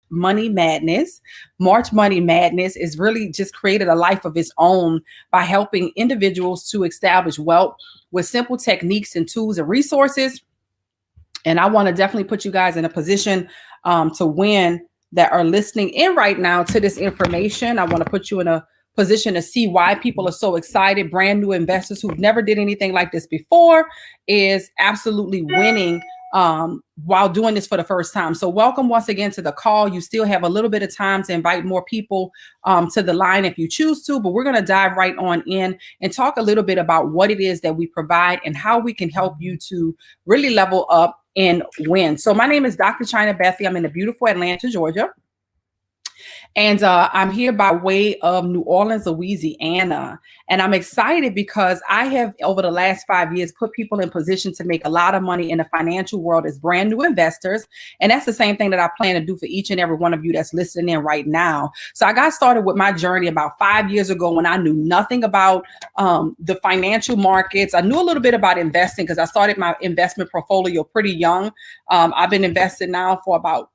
Money Madness. March Money Madness is really just created a life of its own by helping individuals to establish wealth with simple techniques and tools and resources. And I want to definitely put you guys in a position to win that are listening in right now to this information. I want to put you in a position to see why people are so excited. Brand new investors who've never did anything like this before is absolutely winning while doing this for the first time. So welcome once again to the call. You still have a little bit of time to invite more people to the line if you choose to, but we're going to dive right on in and talk a little bit about what it is that we provide and how we can help you to really level up and win. So my name is Dr. China Bethy. I'm in the beautiful Atlanta, Georgia. And I'm here by way of New Orleans, Louisiana. And I'm excited because I have, over the last 5 years, put people in position to make a lot of money in the financial world as brand new investors. And that's the same thing that I plan to do for each and every one of you that's listening in right now. So I got started with my journey about 5 years ago when I knew nothing about the financial markets. I knew a little bit about investing because I started my investment portfolio pretty young. I've been invested now for about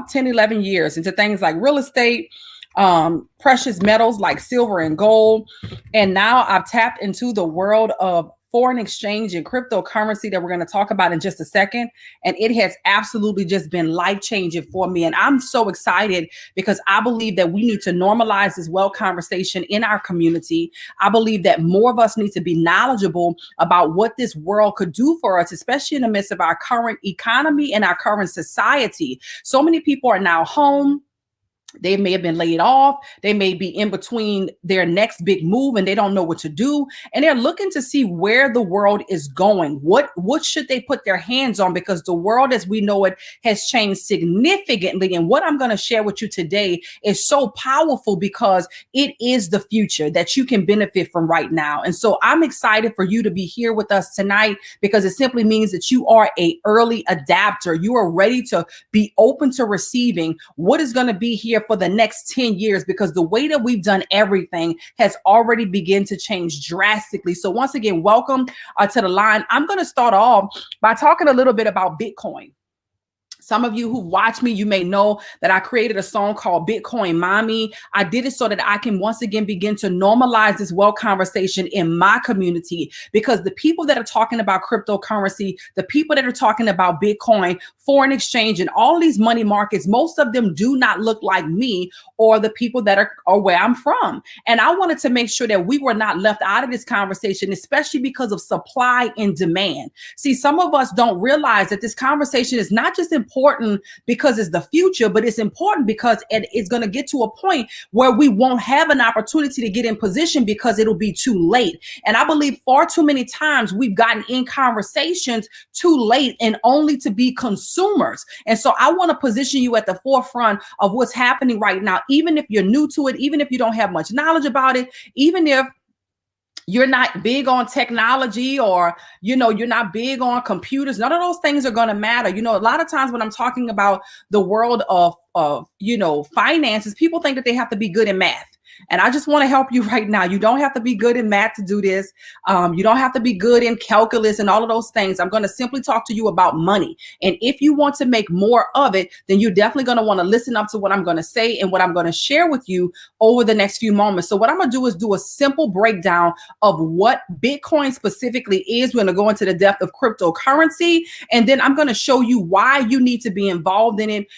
10, 11 years into things like real estate, precious metals like silver and gold. And now I've tapped into the world of foreign exchange and cryptocurrency that we're going to talk about in just a second. And it has absolutely just been life-changing for me. And I'm so excited because I believe that we need to normalize this wealth conversation in our community. I believe that more of us need to be knowledgeable about what this world could do for us, especially in the midst of our current economy and our current society. So many people are now home. They may have been laid off. They may be in between their next big move and they don't know what to do. And they're looking to see where the world is going. What should they put their hands on? Because the world as we know it has changed significantly. And what I'm going to share with you today is so powerful because it is the future that you can benefit from right now. And so I'm excited for you to be here with us tonight because it simply means that you are an early adapter. You are ready to be open to receiving what is going to be here for the next 10 years, because the way that we've done everything has already begun to change drastically. So once again, welcome to the line. I'm going to start off by talking a little bit about Bitcoin. Some of you who watch me, you may know that I created a song called Bitcoin Mommy. I did it so that I can once again begin to normalize this wealth conversation in my community, because the people that are talking about cryptocurrency, the people that are talking about Bitcoin, foreign exchange, and all these money markets, most of them do not look like me or the people that are where I'm from. And I wanted to make sure that we were not left out of this conversation, especially because of supply and demand. See, some of us don't realize that this conversation is not just important because it's the future, but it's important because it's going to get to a point where we won't have an opportunity to get in position because it'll be too late. And I believe far too many times we've gotten in conversations too late and only to be consumers. And so I want to position you at the forefront of what's happening right now, even if you're new to it, even if you don't have much knowledge about it, even if you're not big on technology or, you're not big on computers. None of those things are going to matter. A lot of times when I'm talking about the world of finances, people think that they have to be good in math. And I just want to help you right now. You don't have to be good in math to do this. You don't have to be good in calculus and all of those things. I'm going to simply talk to you about money. And if you want to make more of it, then you're definitely going to want to listen up to what I'm going to say and what I'm going to share with you over the next few moments. So what I'm going to do is do a simple breakdown of what Bitcoin specifically is. We're going to go into the depth of cryptocurrency. And then I'm going to show you why you need to be involved in it,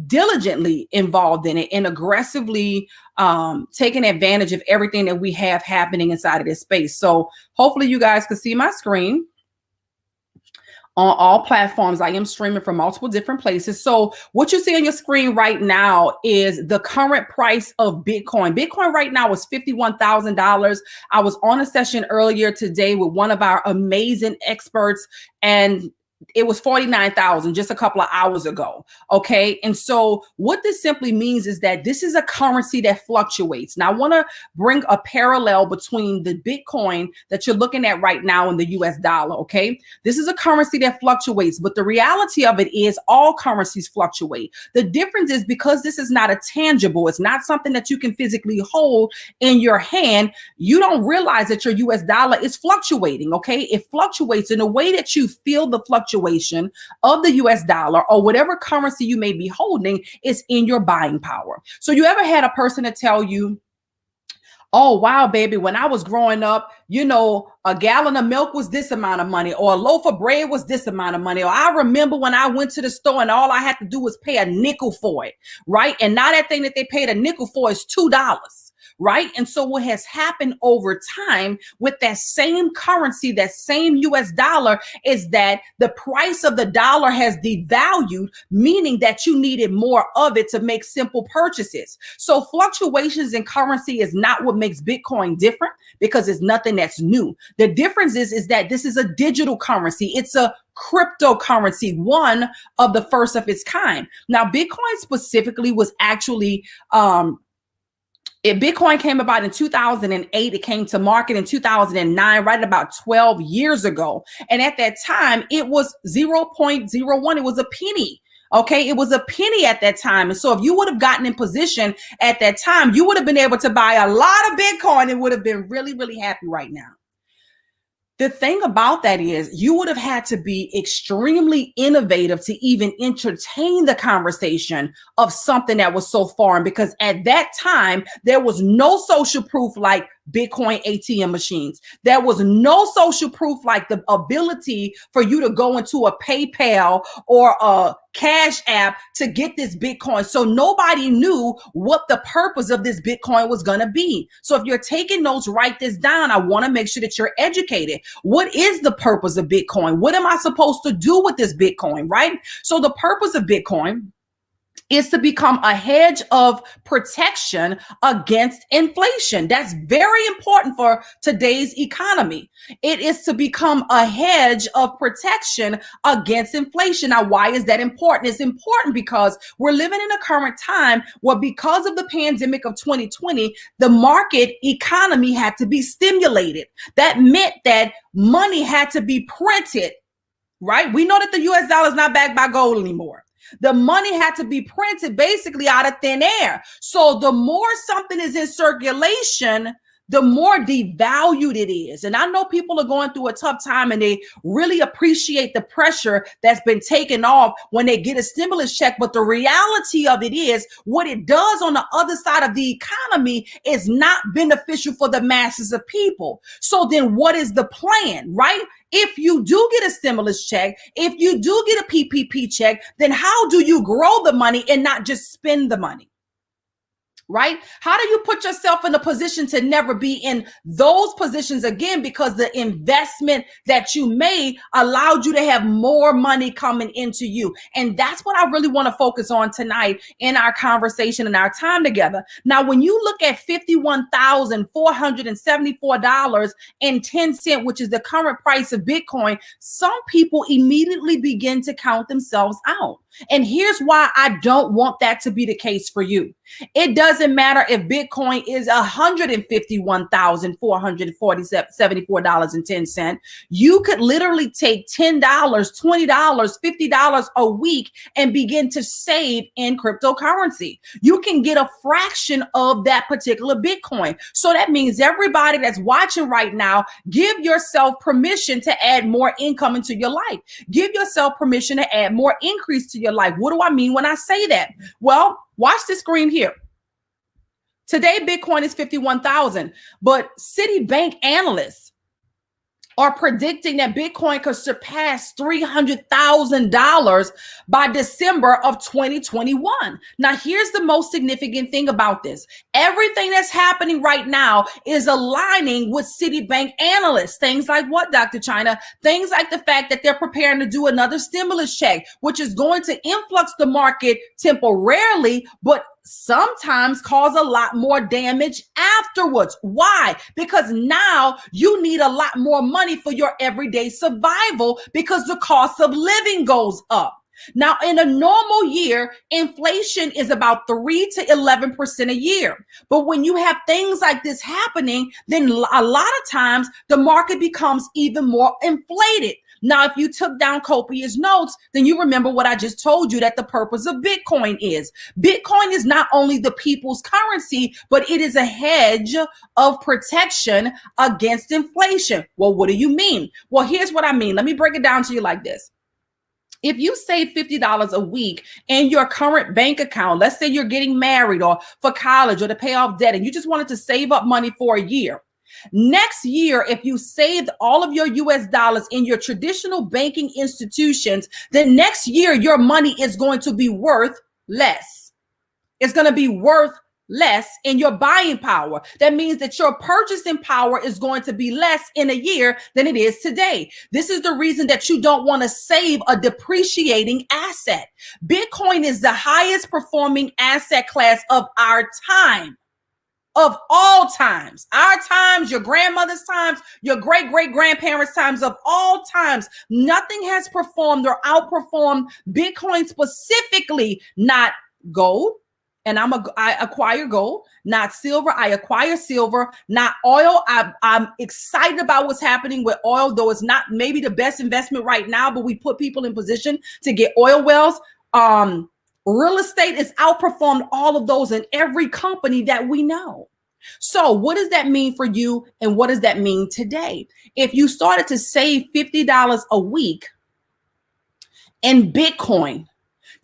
diligently involved in it, and aggressively taking advantage of everything that we have happening inside of this space. So hopefully you guys can see my screen on all platforms. I am streaming from multiple different places. So what you see on your screen right now is the current price of Bitcoin. Bitcoin right now is $51,000. I was on a session earlier today with one of our amazing experts, and it was 49,000 just a couple of hours ago. Okay. And so what this simply means is that this is a currency that fluctuates. Now I want to bring a parallel between the Bitcoin that you're looking at right now and the US dollar. Okay. This is a currency that fluctuates, but the reality of it is all currencies fluctuate. The difference is because this is not a tangible, it's not something that you can physically hold in your hand. You don't realize that your US dollar is fluctuating. Okay. It fluctuates in a way that you feel the fluctuation fluctuation of the US dollar or whatever currency you may be holding is in your buying power. So you ever had a person to tell you, oh, wow, baby, when I was growing up, a gallon of milk was this amount of money, or a loaf of bread was this amount of money. Or I remember when I went to the store and all I had to do was pay a nickel for it, right? And now that thing that they paid a nickel for is $2. Right. And so what has happened over time with that same currency, that same US dollar, is that the price of the dollar has devalued, meaning that you needed more of it to make simple purchases. So fluctuations in currency is not what makes Bitcoin different, because it's nothing that's new. The difference is that this is a digital currency. It's a cryptocurrency, one of the first of its kind. Now, Bitcoin specifically was actually Bitcoin came about in 2008. It came to market in 2009, right about 12 years ago. And at that time, it was 0.01. It was a penny. Okay, it was a penny at that time. And so if you would have gotten in position at that time, you would have been able to buy a lot of Bitcoin and would have been really, really happy right now. The thing about that is you would have had to be extremely innovative to even entertain the conversation of something that was so foreign, because at that time, there was no social proof like Bitcoin ATM machines. There was no social proof like the ability for you to go into a PayPal or a Cash App to get this Bitcoin. So nobody knew what the purpose of this Bitcoin was going to be. So if you're taking notes, write this down. I want to make sure that you're educated. What is the purpose of Bitcoin? What am I supposed to do with this Bitcoin, right? So the purpose of Bitcoin is to become a hedge of protection against inflation. That's very important for today's economy. It is to become a hedge of protection against inflation. Now, why is that important? It's important because we're living in a current time where, because of the pandemic of 2020, the market economy had to be stimulated. That meant that money had to be printed, right? We know that the US dollar is not backed by gold anymore. The money had to be printed basically out of thin air. So the more something is in circulation, the more devalued it is. And I know people are going through a tough time and they really appreciate the pressure that's been taken off when they get a stimulus check. But the reality of it is, what it does on the other side of the economy is not beneficial for the masses of people. So then what is the plan, right? If you do get a stimulus check, if you do get a PPP check, then how do you grow the money and not just spend the money? Right? How do you put yourself in a position to never be in those positions again, because the investment that you made allowed you to have more money coming into you? And that's what I really want to focus on tonight in our conversation and our time together. Now, when you look at $51,474.10, which is the current price of Bitcoin, some people immediately begin to count themselves out. And here's why I don't want that to be the case for you. It doesn't matter if Bitcoin is $151,474.10. You could literally take $10, $20, $50 a week and begin to save in cryptocurrency. You can get a fraction of that particular Bitcoin. So that means everybody that's watching right now, give yourself permission to add more income into your life. Give yourself permission to add more increase to your life. What do I mean when I say that? Well, watch the screen here. Today, Bitcoin is 51,000, but Citibank analysts are predicting that Bitcoin could surpass $300,000 by December of 2021. Now, here's the most significant thing about this. Everything that's happening right now is aligning with Citibank analysts. Things like what, Dr. China? Things like the fact that they're preparing to do another stimulus check, which is going to influx the market temporarily, but sometimes cause a lot more damage afterwards. Why? Because now you need a lot more money for your everyday survival because the cost of living goes up. Now, in a normal year, inflation is about 3 to 11% a year. But when you have things like this happening, then a lot of times the market becomes even more inflated. Now, if you took down copious notes, then you remember what I just told you, that the purpose of Bitcoin is. Bitcoin is not only the people's currency, but it is a hedge of protection against inflation. Well, what do you mean? Well, here's what I mean. Let me break it down to you like this. If you save $50 a week in your current bank account, let's say you're getting married or for college or to pay off debt, and you just wanted to save up money for a year. Next year, if you saved all of your US dollars in your traditional banking institutions, then next year your money is going to be worth less. It's going to be worth less in your buying power. That means that your purchasing power is going to be less in a year than it is today. This is the reason that you don't want to save a depreciating asset. Bitcoin is the highest performing asset class of our time. Of all times, our times, your grandmother's times, your great-great-grandparents' times, of all times, nothing has performed or outperformed Bitcoin specifically, not gold. And I acquire gold, not silver. I acquire silver, not oil. I'm excited about what's happening with oil, though it's not maybe the best investment right now, but we put people in position to get oil wells. Real estate has outperformed all of those in every company that we know. So what does that mean for you? And what does that mean today? If you started to save $50 a week in Bitcoin,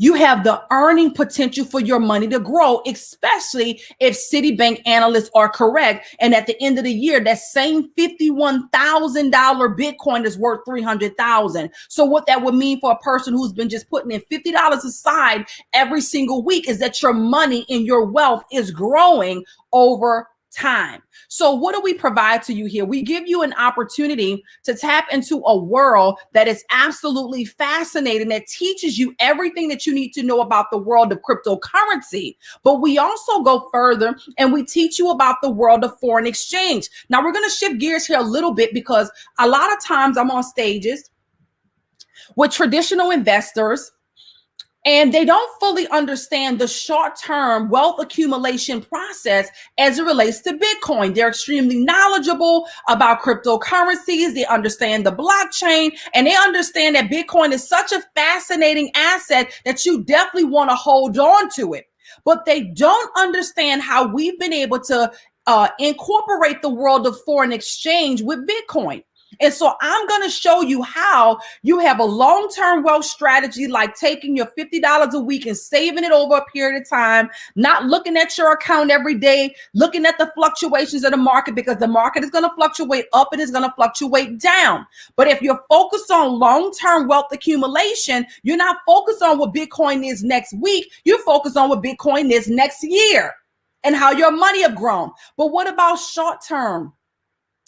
you have the earning potential for your money to grow, especially if Citibank analysts are correct. And at the end of the year, that same $51,000 Bitcoin is worth $300,000. So what that would mean for a person who's been just putting in $50 aside every single week is that your money and your wealth is growing over time. So what do we provide to you here? We give you an opportunity to tap into a world that is absolutely fascinating, that teaches you everything that you need to know about the world of cryptocurrency. But we also go further and we teach you about the world of foreign exchange. Now we're going to shift gears here a little bit because a lot of times I'm on stages with traditional investors, and they don't fully understand the short-term wealth accumulation process as it relates to Bitcoin. They're extremely knowledgeable about cryptocurrencies. They understand the blockchain, and they understand that Bitcoin is such a fascinating asset that you definitely want to hold on to it. But they don't understand how we've been able to incorporate the world of foreign exchange with Bitcoin. And so I'm going to show you how you have a long-term wealth strategy, like taking your $50 a week and saving it over a period of time, not looking at your account every day, looking at the fluctuations of the market, because the market is going to fluctuate up and it's going to fluctuate down. But if you're focused on long-term wealth accumulation, you're not focused on what Bitcoin is next week. You're focused on what Bitcoin is next year and how your money have grown. But what about short-term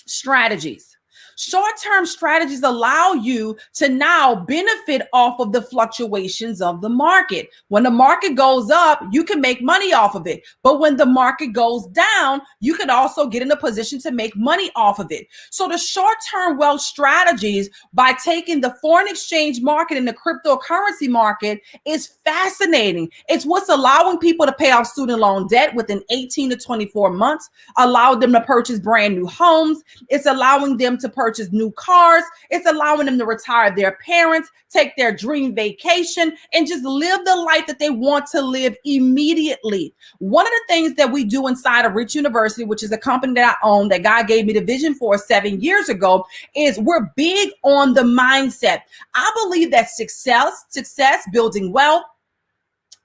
strategies? Short-term strategies allow you to now benefit off of the fluctuations of the market. When the market goes up, you can make money off of it. But when the market goes down, you can also get in a position to make money off of it. So the short-term wealth strategies, by taking the foreign exchange market and the cryptocurrency market, is fascinating. It's what's allowing people to pay off student loan debt within 18 to 24 months, allow them to purchase brand new homes. It's allowing them to purchase new cars. It's allowing them to retire their parents, take their dream vacation, and just live the life that they want to live immediately. One of the things that we do inside of Rich University, which is a company that I own, that God gave me the vision for 7 years ago, is we're big on the mindset. I believe that success, building wealth,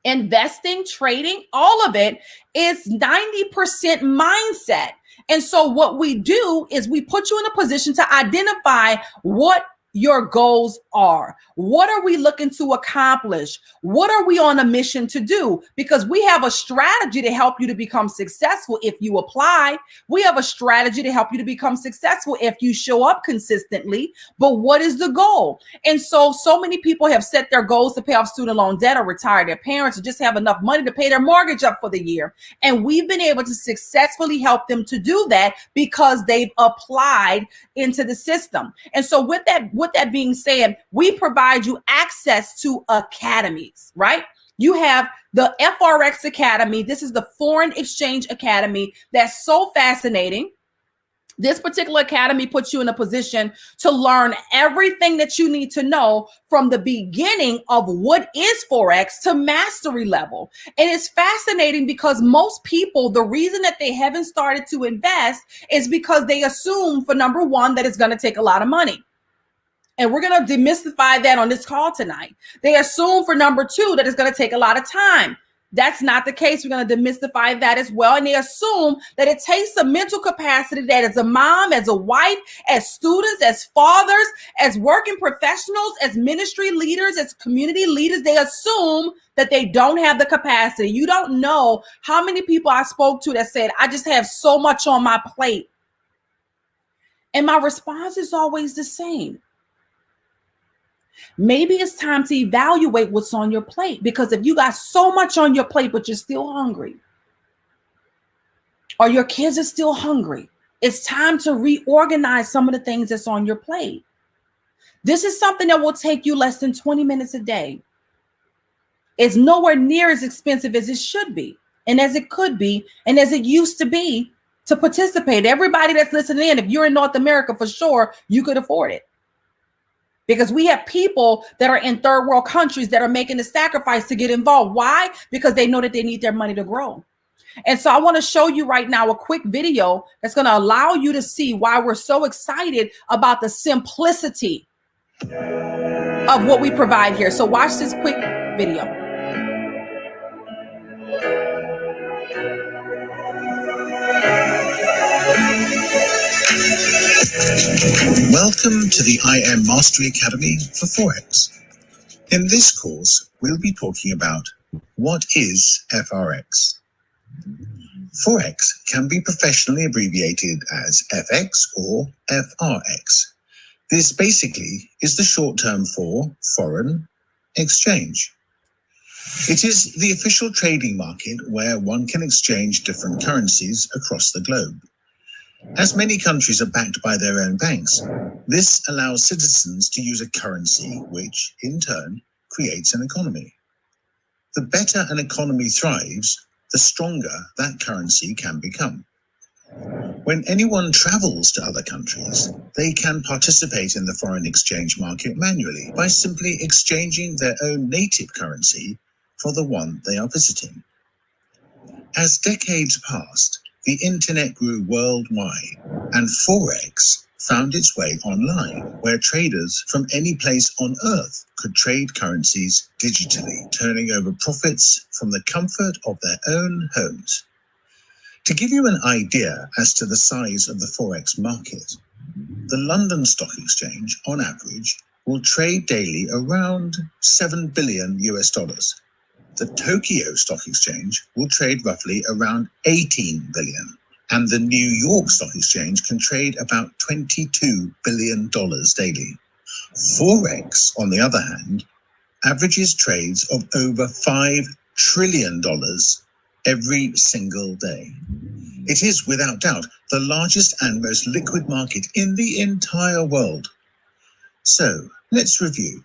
investing, trading, all of it is 90% mindset. And so what we do is we put you in a position to identify what your goals are. What are we looking to accomplish? What are we on a mission to do? Because we have a strategy to help you to become successful if you apply. We have a strategy to help you to become successful if you show up consistently. But what is the goal? And so many people have set their goals to pay off student loan debt or retire their parents or just have enough money to pay their mortgage up for the year. And we've been able to successfully help them to do that because they've applied into the system. And so with that being said, we provide you access to academies, right? You have the Forex Academy. This is the Foreign Exchange Academy. That's so fascinating. This particular academy puts you in a position to learn everything that you need to know from the beginning of what is Forex to mastery level. And it's fascinating because most people, the reason that they haven't started to invest is because they assume, for number one, that it's going to take a lot of money. And we're going to demystify that on this call tonight. They assume for number 2 that it's going to take a lot of time. That's not the case. We're going to demystify that as well. And they assume that it takes a mental capacity that as a mom, as a wife, as students, as fathers, as working professionals, as ministry leaders, as community leaders, they assume that they don't have the capacity. You don't know how many people I spoke to that said, I just have so much on my plate. And my response is always the same. Maybe it's time to evaluate what's on your plate, because if you got so much on your plate, but you're still hungry, or your kids are still hungry, it's time to reorganize some of the things that's on your plate. This is something that will take you less than 20 minutes a day. It's nowhere near as expensive as it should be, and as it could be, and as it used to be to participate. Everybody that's listening in, if you're in North America, for sure, you could afford it. Because we have people that are in third world countries that are making the sacrifice to get involved. Why? Because they know that they need their money to grow. And so I want to show you right now a quick video that's going to allow you to see why we're so excited about the simplicity of what we provide here. So watch this quick video. Welcome to the IM Mastery Academy for Forex. In this course, we'll be talking about what is FRX. Forex can be professionally abbreviated as FX or FRX. This basically is the short term for foreign exchange. It is the official trading market where one can exchange different currencies across the globe. As many countries are backed by their own banks, this allows citizens to use a currency which, in turn, creates an economy. The better an economy thrives, the stronger that currency can become. When anyone travels to other countries, they can participate in the foreign exchange market manually by simply exchanging their own native currency for the one they are visiting. As decades passed, the internet grew worldwide, and Forex found its way online, where traders from any place on Earth could trade currencies digitally, turning over profits from the comfort of their own homes. To give you an idea as to the size of the Forex market, the London Stock Exchange, on average, will trade daily around $7 billion US. The Tokyo Stock Exchange will trade roughly around 18 billion, and the New York Stock Exchange can trade about $22 billion daily. Forex, on the other hand, averages trades of over $5 trillion every single day. It is, without doubt, the largest and most liquid market in the entire world. So, let's review.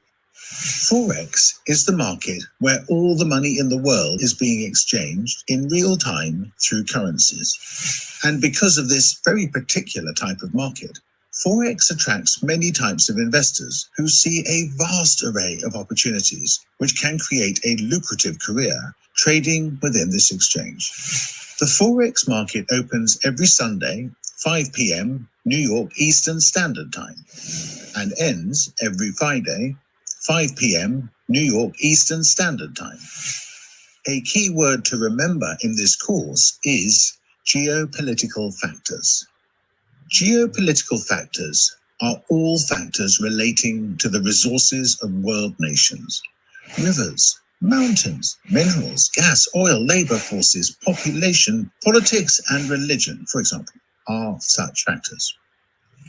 Forex is the market where all the money in the world is being exchanged in real time through currencies. And because of this very particular type of market, Forex attracts many types of investors who see a vast array of opportunities which can create a lucrative career trading within this exchange. The Forex market opens every Sunday, 5 p.m. New York Eastern Standard Time, and ends every Friday, 5 p.m. New York Eastern Standard Time. A key word to remember in this course is geopolitical factors. Geopolitical factors are all factors relating to the resources of world nations. Rivers, mountains, minerals, gas, oil, labor forces, population, politics, and religion, for example, are such factors.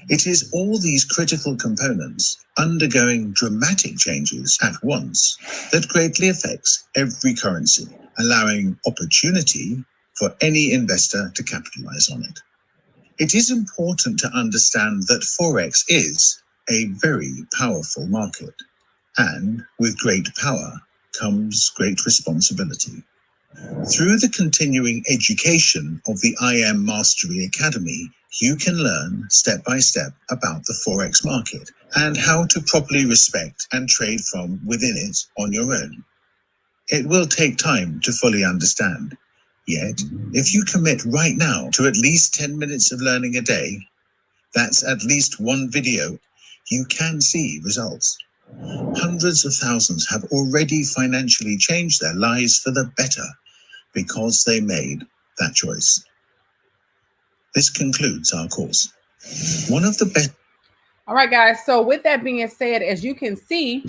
It is all these critical components undergoing dramatic changes at once that greatly affects every currency, allowing opportunity for any investor to capitalize on it. It is important to understand that Forex is a very powerful market, and with great power comes great responsibility. Through the continuing education of the IM Mastery Academy, you can learn step by step about the Forex market and how to properly respect and trade from within it on your own. It will take time to fully understand. Yet, if you commit right now to at least 10 minutes of learning a day, that's at least one video, you can see results. Hundreds of thousands have already financially changed their lives for the better because they made that choice. This concludes our course. One of the best. All right, guys. So with that being said, as you can see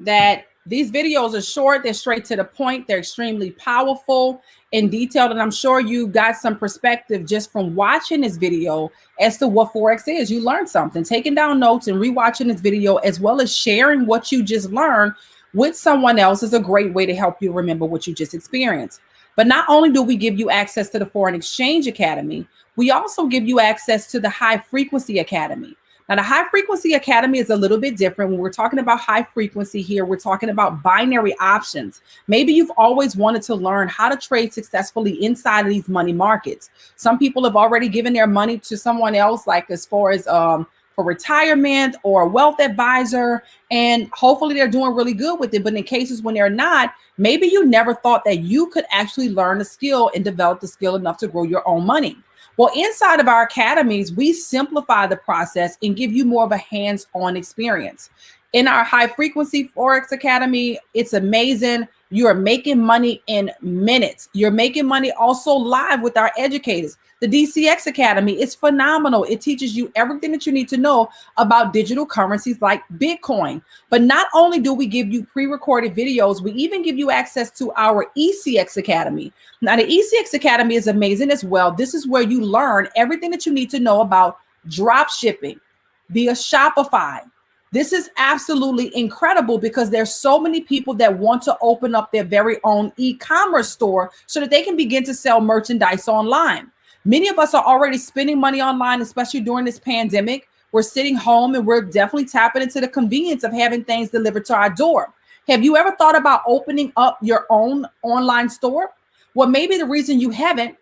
that these videos are short, they're straight to the point, they're extremely powerful and detailed. And I'm sure you got some perspective just from watching this video as to what Forex is. You learned something, taking down notes and rewatching this video, as well as sharing what you just learned with someone else, is a great way to help you remember what you just experienced. But not only do we give you access to the Foreign Exchange Academy, we also give you access to the High Frequency Academy. Now, the High Frequency Academy is a little bit different. When we're talking about high frequency here, we're talking about binary options. Maybe you've always wanted to learn how to trade successfully inside of these money markets. Some people have already given their money to someone else, like as far as for retirement or a wealth advisor, and hopefully they're doing really good with it. But in cases when they're not, maybe you never thought that you could actually learn a skill and develop the skill enough to grow your own money. Well, inside of our academies, we simplify the process and give you more of a hands-on experience. In our High Frequency Forex Academy, it's amazing. You are making money in minutes. You're making money also live with our educators. The DCX Academy is phenomenal. It teaches you everything that you need to know about digital currencies like Bitcoin. But not only do we give you pre-recorded videos, we even give you access to our ECX Academy. Now, the ECX Academy is amazing as well. This is where you learn everything that you need to know about drop shipping via Shopify. This is absolutely incredible because there's so many people that want to open up their very own e-commerce store so that they can begin to sell merchandise online. Many of us are already spending money online, especially during this pandemic. We're sitting home and we're definitely tapping into the convenience of having things delivered to our door. Have you ever thought about opening up your own online store? Well, maybe the reason you haven't,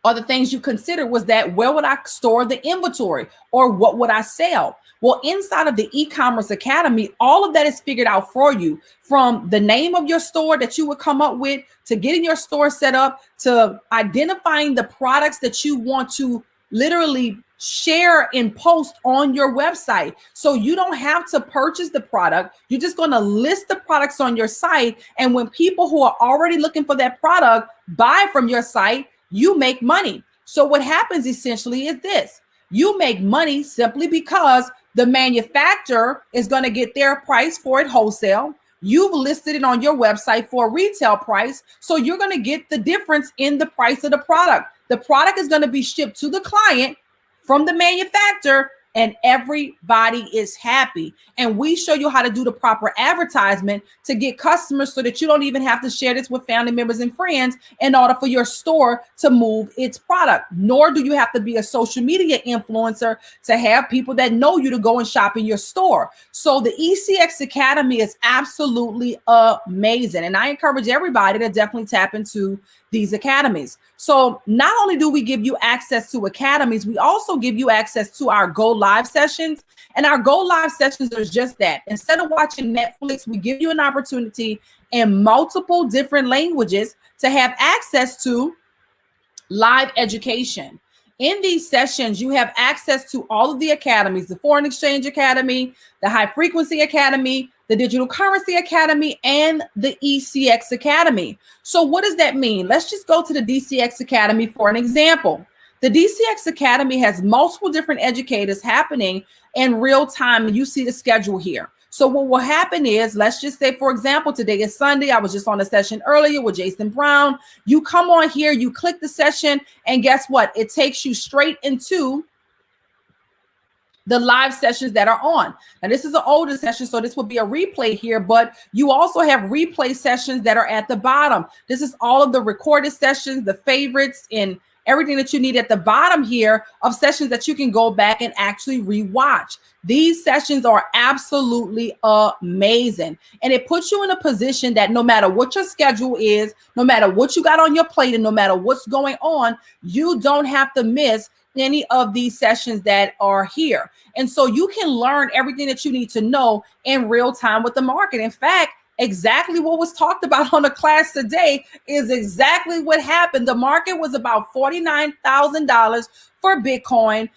or the things you consider, was that where would I store the inventory, or what would I sell? Well, inside of the e-commerce academy, all of that is figured out for you, from the name of your store that you would come up with, to getting your store set up, to identifying the products that you want to literally share and post on your website. So you don't have to purchase the product. You're just going to list the products on your site. And when people who are already looking for that product buy from your site, you make money. So what happens essentially is this: you make money simply because the manufacturer is going to get their price for it wholesale. You've listed it on your website for a retail price. So you're going to get the difference in the price of the product. The product is going to be shipped to the client from the manufacturer, and everybody is happy. And we show you how to do the proper advertisement to get customers so that you don't even have to share this with family members and friends in order for your store to move its product. Nor do you have to be a social media influencer to have people that know you to go and shop in your store. So the ECX Academy is absolutely amazing. And I encourage everybody to definitely tap into these academies. So not only do we give you access to academies, we also give you access to our Go Live sessions. And our Go Live sessions are just that. Instead of watching Netflix, we give you an opportunity in multiple different languages to have access to live education. In these sessions, you have access to all of the academies: the Foreign Exchange Academy, the High Frequency Academy, the Digital Currency Academy, and the ECX Academy. So what does that mean? Let's just go to the DCX Academy for an example. The DCX Academy has multiple different educators happening in real time, and you see the schedule here. So what will happen is, let's just say, for example, today is Sunday. I was just on a session earlier with Jason Brown. You come on here, you click the session, and guess what? It takes you straight into the live sessions that are on. Now, this is an older session, so this will be a replay here, but you also have replay sessions that are at the bottom. This is all of the recorded sessions, the favorites, and everything that you need at the bottom here of sessions that you can go back and actually rewatch. These sessions are absolutely amazing. And it puts you in a position that no matter what your schedule is, no matter what you got on your plate, and no matter what's going on, you don't have to miss any of these sessions that are here. And so you can learn everything that you need to know in real time with the market. In fact, exactly what was talked about on the class today is exactly what happened. The market was about $49,000 for Bitcoin.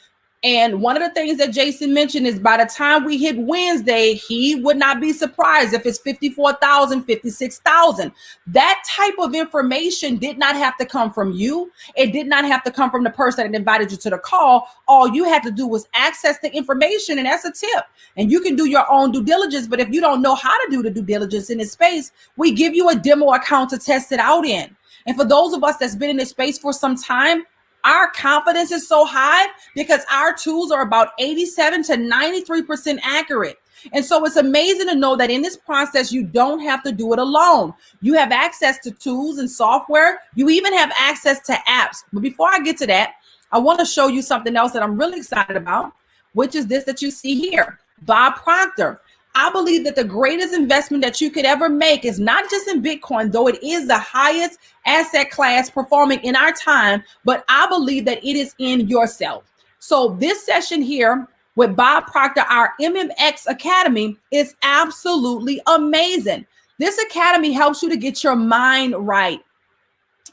And one of the things that Jason mentioned is by the time we hit Wednesday, he would not be surprised if it's 54,000, 56,000. That type of information did not have to come from you. It did not have to come from the person that invited you to the call. All you had to do was access the information, and that's a tip. And you can do your own due diligence. But if you don't know how to do the due diligence in this space, we give you a demo account to test it out in. And for those of us that's been in this space for some time, our confidence is so high because our tools are about 87 to 93% accurate. And so it's amazing to know that in this process, you don't have to do it alone. You have access to tools and software. You even have access to apps. But before I get to that, I want to show you something else that I'm really excited about, which is this that you see here, Bob Proctor. I believe that the greatest investment that you could ever make is not just in Bitcoin, though it is the highest asset class performing in our time, but I believe that it is in yourself. So this session here with Bob Proctor, our MMX Academy, is absolutely amazing. This academy helps you to get your mind right.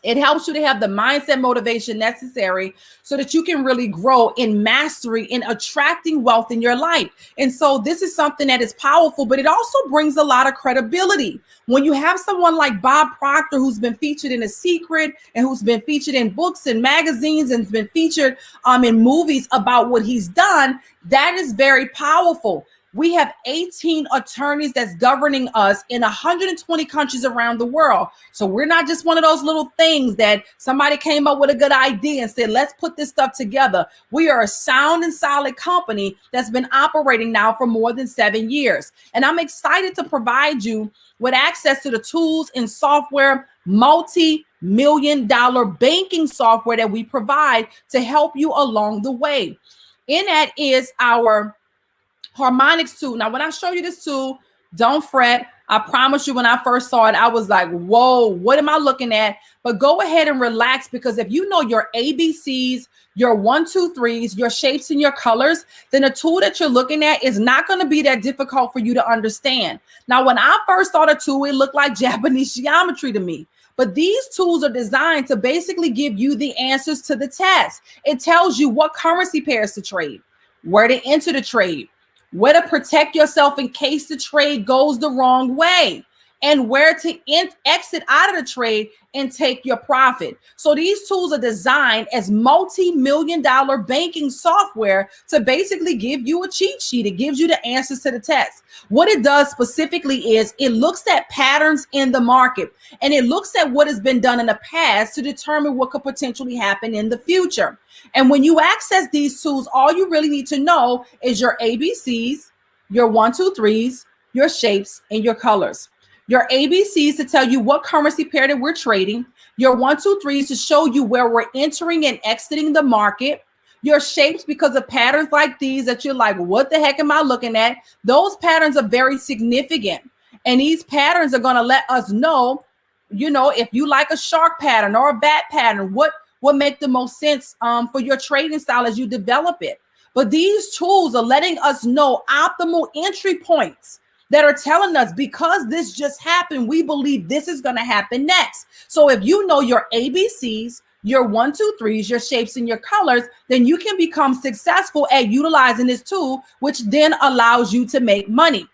It helps you to have the mindset motivation necessary so that you can really grow in mastery in attracting wealth in your life. And so this is something that is powerful, but it also brings a lot of credibility. When you have someone like Bob Proctor, who's been featured in The Secret and who's been featured in books and magazines and has been featured in movies about what he's done, that is very powerful. We have 18 attorneys that's governing us in 120 countries around the world. So we're not just one of those little things that somebody came up with a good idea and said, let's put this stuff together. We are a sound and solid company that's been operating now for more than 7 years. And I'm excited to provide you with access to the tools and software, multi-million-dollar banking software that we provide to help you along the way. In that is our Harmonics tool. Now, when I show you this tool, don't fret. I promise you, when I first saw it, I was like, whoa, what am I looking at? But go ahead and relax, because if you know your ABCs, your 1, 2, 3s, your shapes and your colors, then the tool that you're looking at is not going to be that difficult for you to understand. Now, when I first saw the tool, it looked like Japanese geometry to me. But these tools are designed to basically give you the answers to the test. It tells you what currency pairs to trade, where to enter the trade, where to protect yourself in case the trade goes the wrong way, and where to exit out of the trade and take your profit. So these tools are designed as multi-million-dollar banking software to basically give you a cheat sheet. It gives you the answers to the test. What it does specifically is it looks at patterns in the market, and it looks at what has been done in the past to determine what could potentially happen in the future. And when you access these tools, all you really need to know is your ABCs, your 1, 2, 3s, your shapes, and your colors. Your ABCs to tell you what currency pair that we're trading. Your 1, 2, 3s to show you where we're entering and exiting the market. Your shapes, because of patterns like these that you're like, what the heck am I looking at? Those patterns are very significant. And these patterns are going to let us know, if you like a shark pattern or a bat pattern, what make the most sense for your trading style as you develop it. But these tools are letting us know optimal entry points that are telling us, because this just happened, we believe this is going to happen next. So if you know your ABCs, your 1, 2, 3s, your shapes and your colors, then you can become successful at utilizing this tool, which then allows you to make money.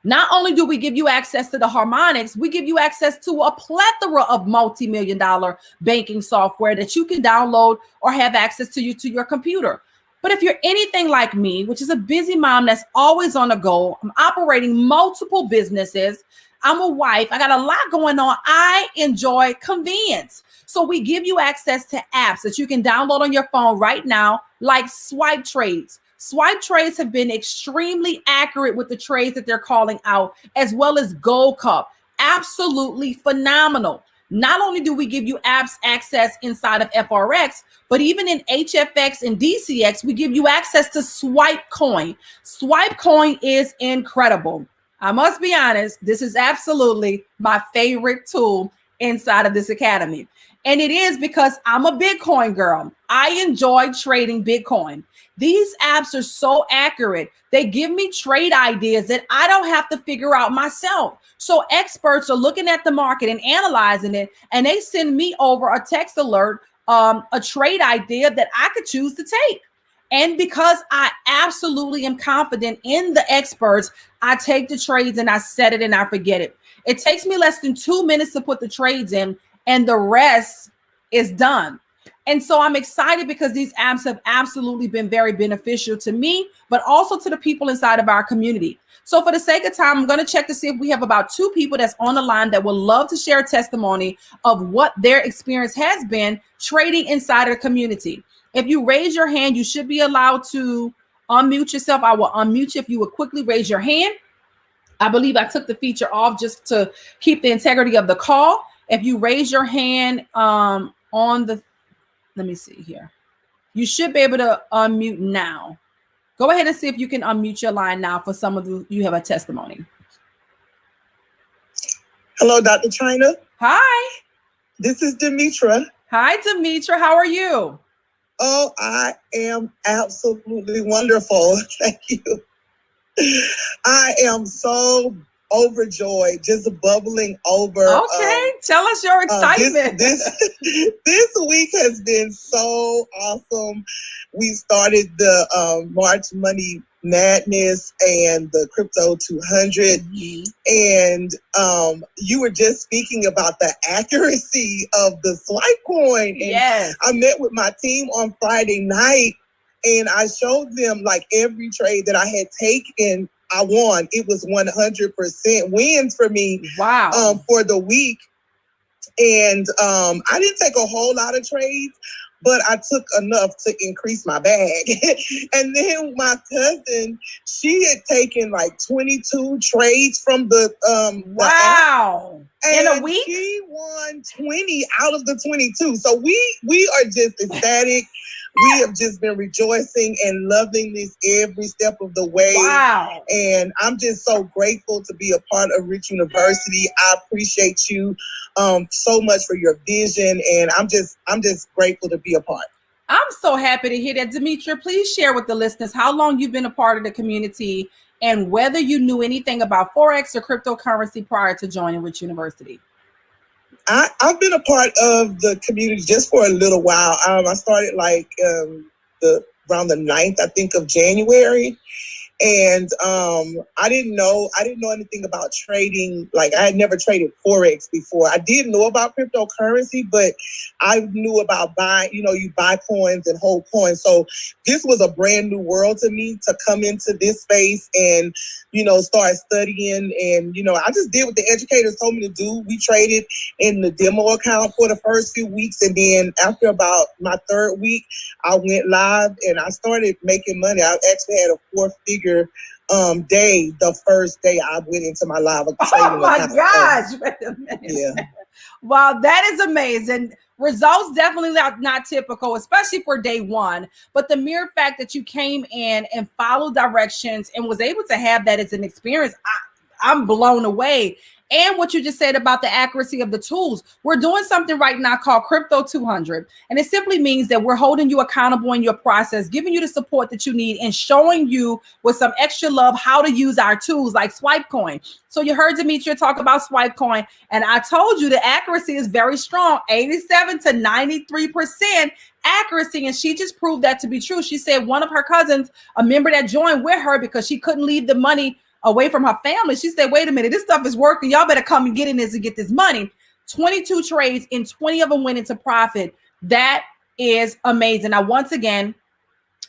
Not only do we give you access to the harmonics, we give you access to a plethora of multi-million-dollar banking software that you can download or have access to your computer. But if you're anything like me, which is a busy mom that's always on the go, I'm operating multiple businesses, I'm a wife, I got a lot going on, I enjoy convenience. So we give you access to apps that you can download on your phone right now, like Swipe Trades. Swipe Trades have been extremely accurate with the trades that they're calling out, as well as Gold Cup. Absolutely phenomenal. Not only do we give you apps access inside of FRX, but even in HFX and DCX, we give you access to Swipe Coin. Swipe Coin is incredible. I must be honest, this is absolutely my favorite tool inside of this academy. And it is because I'm a Bitcoin girl. I enjoy trading Bitcoin. These apps are so accurate. They give me trade ideas that I don't have to figure out myself. So experts are looking at the market and analyzing it, and they send me over a text alert, a trade idea that I could choose to take. And because I absolutely am confident in the experts, I take the trades and I set it and I forget it. It takes me less than 2 minutes to put the trades in, and the rest is done. And so I'm excited because these apps have absolutely been very beneficial to me, but also to the people inside of our community. So for the sake of time, I'm going to check to see if we have about 2 people that's on the line that would love to share a testimony of what their experience has been trading inside of the community. If you raise your hand, you should be allowed to unmute yourself. I will unmute you if you would quickly raise your hand. I believe I took the feature off just to keep the integrity of the call. If you raise your hand on the, let me see here. You should be able to unmute now. Go ahead and see if you can unmute your line now for some of you have a testimony. Hello, Dr. China. Hi. This is Demetra. Hi, Demetra. How are you? Oh, I am absolutely wonderful. Thank you. I am so overjoyed, just bubbling over. Okay, tell us your excitement. This week has been so awesome. We started the March Money Madness and the Crypto 200. Mm-hmm. And you were just speaking about the accuracy of the swipe coin. And yes. I met with my team on Friday night, and I showed them like every trade that I had taken. I won. It was 100% wins for me. Wow. For the week. And I didn't take a whole lot of trades, but I took enough to increase my bag. And then my cousin, she had taken like 22 trades from the wow. And in a week? She won 20 out of the 22. So we are just ecstatic. We have just been rejoicing and loving this every step of the way. Wow. And I'm just so grateful to be a part of Rich University. I appreciate you so much for your vision. And I'm just grateful to be a part. I'm so happy to hear that. Demetra, please share with the listeners how long you've been a part of the community and whether you knew anything about Forex or cryptocurrency prior to joining Rich University. I've been a part of the community just for a little while. I started like around the 9th, I think, of January. And I didn't know anything about trading. Like, I had never traded Forex before. I did know about cryptocurrency, but I knew about buying, you buy coins and hold coins. So this was a brand new world to me to come into this space and, start studying. And, I just did what the educators told me to do. We traded in the demo account for the first few weeks. And then after about my 3rd week, I went live and I started making money. I actually had a 4-figure day the first day I went into my live trading. Oh my gosh. Wait a minute. Yeah. Wow, that is amazing. Results definitely not typical, especially for day one. But the mere fact that you came in and followed directions and was able to have that as an experience, I'm blown away. And what you just said about the accuracy of the tools. We're doing something right now called Crypto 200. And it simply means that we're holding you accountable in your process, giving you the support that you need, and showing you with some extra love how to use our tools like Swipe Coin. So you heard Demetra talk about Swipe Coin, and I told you the accuracy is very strong, 87 to 93% accuracy. And she just proved that to be true. She said one of her cousins, a member that joined with her because she couldn't leave the money away from her family. She said, wait a minute, this stuff is working. Y'all better come and get in this and get this money. 22 trades and 20 of them went into profit. That is amazing. Now, once again,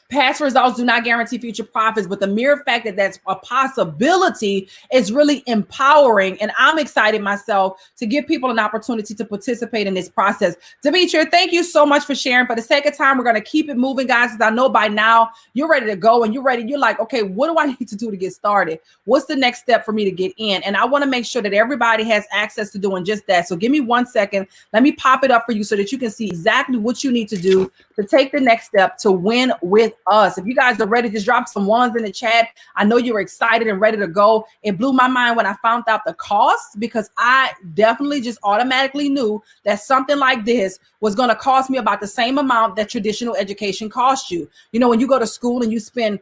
past results do not guarantee future profits, but the mere fact that that's a possibility is really empowering. And I'm excited myself to give people an opportunity to participate in this process. Demetra, thank you so much for sharing. For the sake of time, we're going to keep it moving, guys, because I know by now you're ready to go and you're ready. You're like, okay, what do I need to do to get started? What's the next step for me to get in? And I want to make sure that everybody has access to doing just that. So give me 1 second. Let me pop it up for you so that you can see exactly what you need to do to take the next step to win with us. If you guys are ready, just drop some ones in the chat. I know you're excited and ready to go. It blew my mind when I found out the cost, because I definitely just automatically knew that something like this was going to cost me about the same amount that traditional education costs you. When you go to school and you spend,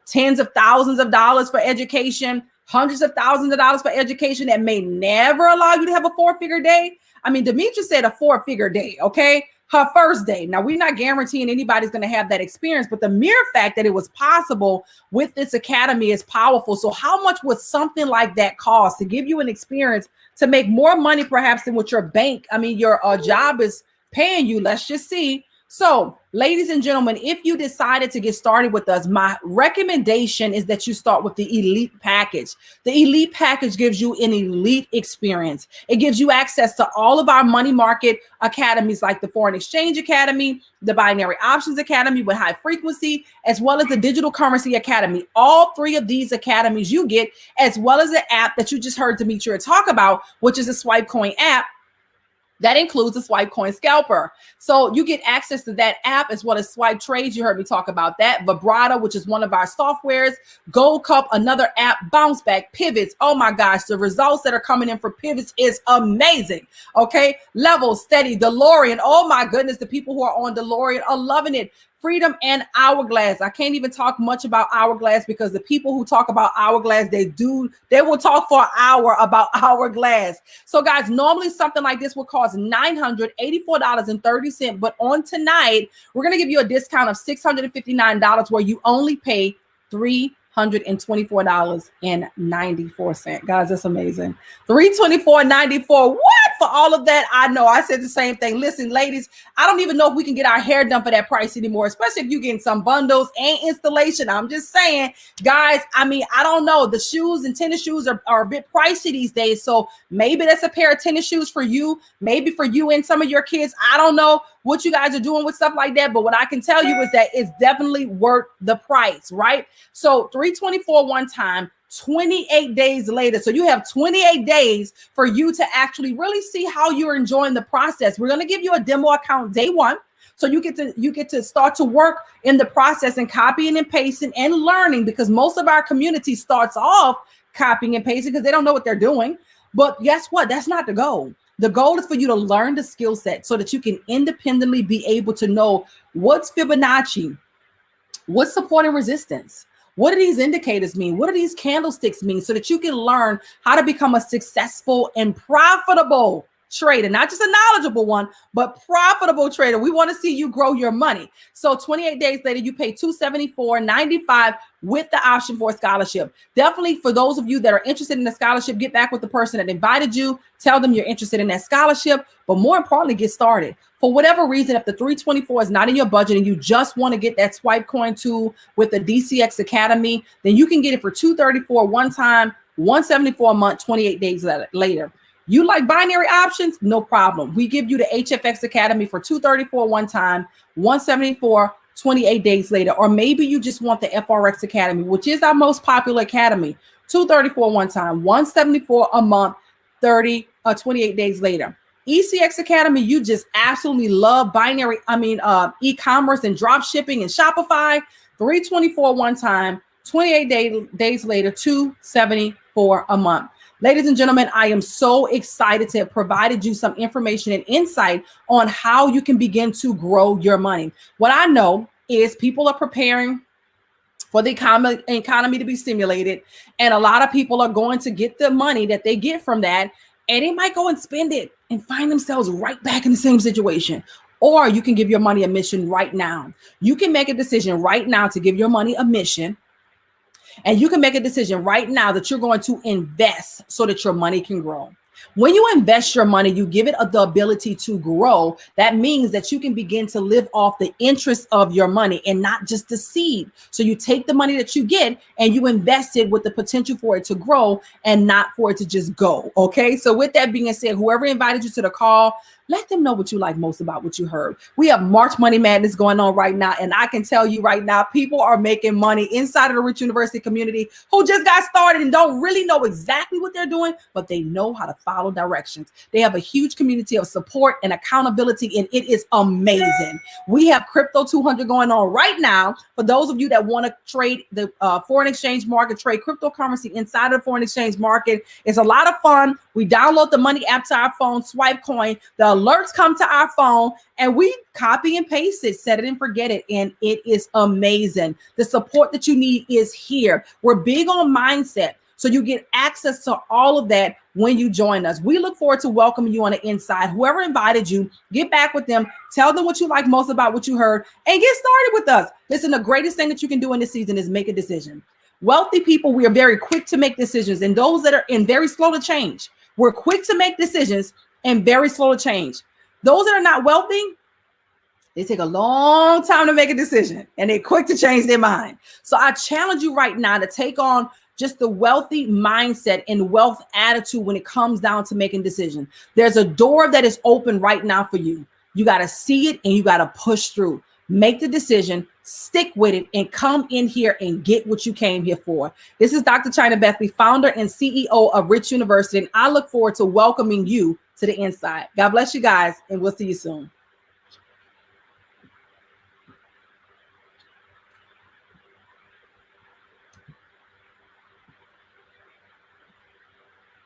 tens of thousands of dollars for education, hundreds of thousands of dollars for education that may never allow you to have a 4-figure day. I mean, Demetra said a 4-figure day, okay? her first day. Now, we're not guaranteeing anybody's going to have that experience, but the mere fact that it was possible with this academy is powerful. So how much would something like that cost to give you an experience to make more money perhaps than what your your job is paying you? Let's just see. So, ladies and gentlemen, if you decided to get started with us, my recommendation is that you start with the elite package. The elite package gives you an elite experience. It gives you access to all of our money market academies like the Foreign Exchange Academy, the Binary Options Academy with high frequency, as well as the Digital Currency Academy. All three of these academies you get, as well as the app that you just heard Demetria talk about, which is a Swipe Coin app. That includes the Swipe Coin Scalper. So you get access to that app as well as Swipe Trades. You heard me talk about that. Vibrato, which is one of our softwares. Gold Cup, another app. Bounce Back, Pivots. Oh my gosh, the results that are coming in for Pivots is amazing. Okay, Level, Steady, DeLorean. Oh my goodness, the people who are on DeLorean are loving it. Freedom and Hourglass. I can't even talk much about Hourglass because the people who talk about Hourglass, they will talk for an hour about Hourglass. So guys, normally something like this would cost $984.30, but on tonight, we're going to give you a discount of $659 where you only pay $324.94. Guys, that's amazing. $324.94. What? For all of that? I know I said the same thing. Listen, ladies, I don't even know if we can get our hair done for that price anymore, especially if you're getting some bundles and installation. I'm just saying, guys, I don't know. The shoes and tennis shoes are a bit pricey these days. So maybe that's a pair of tennis shoes for you, maybe for you and some of your kids. I don't know what you guys are doing with stuff like that. But what I can tell you is that it's definitely worth the price, right? So $324 one time, 28 days later. So you have 28 days for you to actually really see how you're enjoying the process. We're going to give you a demo account day one. So you get to start to work in the process and copying and pasting and learning, because most of our community starts off copying and pasting because they don't know what they're doing. But guess what? That's not the goal. The goal is for you to learn the skill set so that you can independently be able to know what's Fibonacci, what's support and resistance. What do these indicators mean? What do these candlesticks mean? So that you can learn how to become a successful and profitable trader, not just a knowledgeable one, but profitable trader. We want to see you grow your money. So 28 days later, you pay $274.95 with the option for a scholarship. Definitely for those of you that are interested in the scholarship, get back with the person that invited you, tell them you're interested in that scholarship, but more importantly, get started. For whatever reason, if the $324 is not in your budget and you just want to get that Swipe Coin tool with the DCX Academy, then you can get it for $234 one time, $174 a month, 28 days later. You like binary options? No problem. We give you the HFX Academy for $234 one time, $174 28 days later. Or maybe you just want the FRX Academy, which is our most popular academy. $234 one time, $174 a month, 28 days later. ECX Academy, you just absolutely love binary, e-commerce and drop shipping and Shopify. $324 one time, 28 days later, $274 a month. Ladies and gentlemen, I am so excited to have provided you some information and insight on how you can begin to grow your money. What I know is people are preparing for the economy to be stimulated, and a lot of people are going to get the money that they get from that, and they might go and spend it and find themselves right back in the same situation. Or you can give your money a mission right now. You can make a decision right now to give your money a mission. And you can make a decision right now that you're going to invest so that your money can grow. When you invest your money, you give it the ability to grow. That means that you can begin to live off the interest of your money and not just the seed. So you take the money that you get and you invest it with the potential for it to grow and not for it to just go. Okay. So with that being said, whoever invited you to the call, let them know what you like most about what you heard. We have March Money Madness going on right now. And I can tell you right now, people are making money inside of the Rich University community who just got started and don't really know exactly what they're doing, but they know how to follow directions. They have a huge community of support and accountability, and it is amazing. We have Crypto 200 going on right now. For those of you that want to trade the foreign exchange market, trade cryptocurrency inside of the foreign exchange market, it's a lot of fun. We download the money app to our phone, Swipe Coin. The alerts come to our phone and we copy and paste it, set it and forget it. And it is amazing. The support that you need is here. We're big on mindset. So you get access to all of that when you join us. We look forward to welcoming you on the inside. Whoever invited you, get back with them, tell them what you like most about what you heard, and get started with us. Listen, the greatest thing that you can do in this season is make a decision. Wealthy people, we are very quick to make decisions, and those that are very slow to change. We're quick to make decisions and very slow to change. Those that are not wealthy, they take a long time to make a decision and they're quick to change their mind. So I challenge you right now to take on just the wealthy mindset and wealth attitude when it comes down to making decisions. There's a door that is open right now for you. You got to see it and you got to push through. Make the decision, stick with it, and come in here and get what you came here for. This is Dr. China Bethley, founder and CEO of Rich University, and I look forward to welcoming you to the inside. God bless you guys, and we'll see you soon.